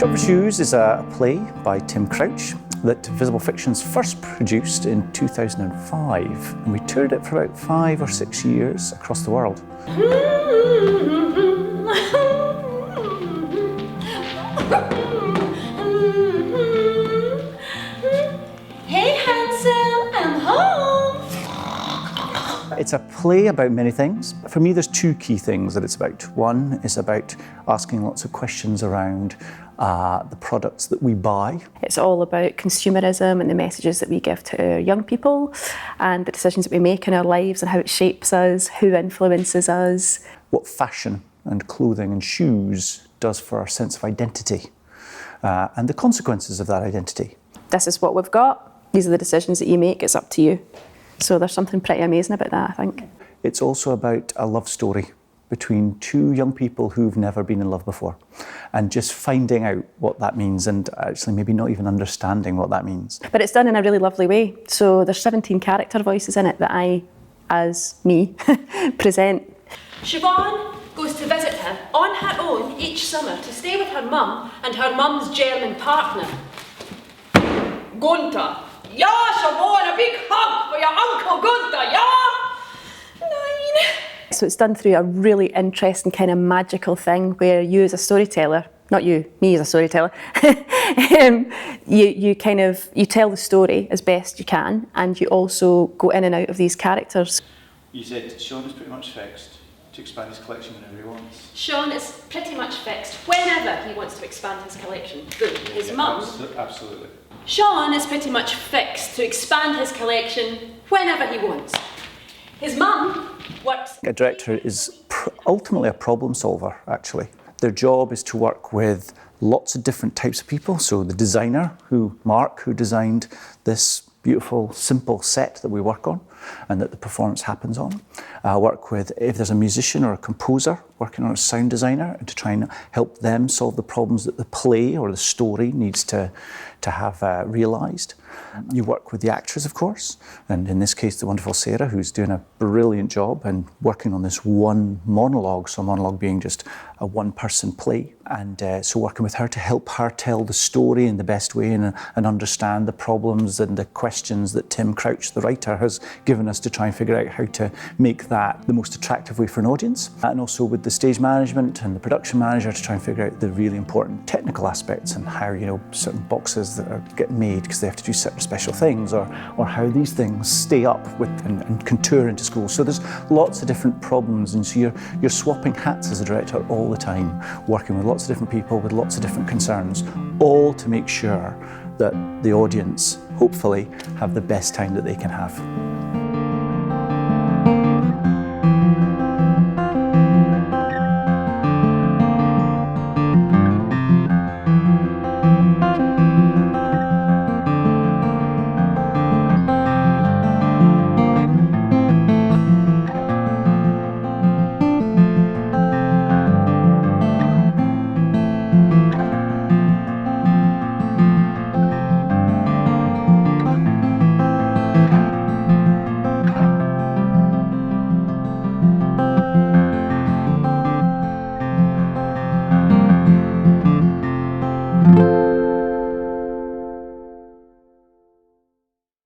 Shop for Shoes is a play by Tim Crouch that Visible Fictions first produced in 2005, and we toured it for about 5 or 6 years across the world. Hey Hansel, I'm home! It's a play about many things. For me, there's 2 key things that it's about. One is about asking lots of questions around the products that we buy. It's all about consumerism and the messages that we give to our young people and the decisions that we make in our lives and how it shapes us, who influences us. What fashion and clothing and shoes does for our sense of identity and the consequences of that identity. This is what we've got. These are the decisions that you make. It's up to you. So there's something pretty amazing about that, I think. It's also about a love story between 2 young people who've never been in love before, and just finding out what that means and actually maybe not even understanding what that means. But it's done in a really lovely way. So there's 17 character voices in it that I, as me, present. Siobhan goes to visit her on her own each summer to stay with her mum and her mum's German partner. Gunther. Ja, Siobhan, a big hug for your Uncle Gunther, yeah? 9. So it's done through a really interesting kind of magical thing where you as a storyteller, not you, me as a storyteller, you tell the story as best you can, and you also go in and out of these characters. You said Sean is pretty much fixed to expand his collection whenever he wants. Sean is pretty much fixed whenever he wants to expand his collection. Boom. His mum. Absolutely. Sean is pretty much fixed to expand his collection whenever he wants. His mum works... A director is ultimately a problem solver, actually. Their job is to work with lots of different types of people. So the designer, Mark, who designed this beautiful, simple set that we work on and that the performance happens on. Work with, if there's a musician or a composer, working on a sound designer and to try and help them solve the problems that the play or the story needs to have realised. You work with the actors, of course, and in this case, the wonderful Sarah, who's doing a brilliant job and working on this one monologue, so a monologue being just a one-person play. And so working with her to help her tell the story in the best way and understand the problems and the questions that Tim Crouch, the writer, has given us to try and figure out how to make that the most attractive way for an audience. And also with the stage management and the production manager to try and figure out the really important technical aspects and how, certain boxes that get made because they have to do certain special things, or how these things stay up with and can tour into schools. So there's lots of different problems, and so you're swapping hats as a director all the time, working with lots of different people with lots of different concerns, all to make sure that the audience, hopefully, have the best time that they can have.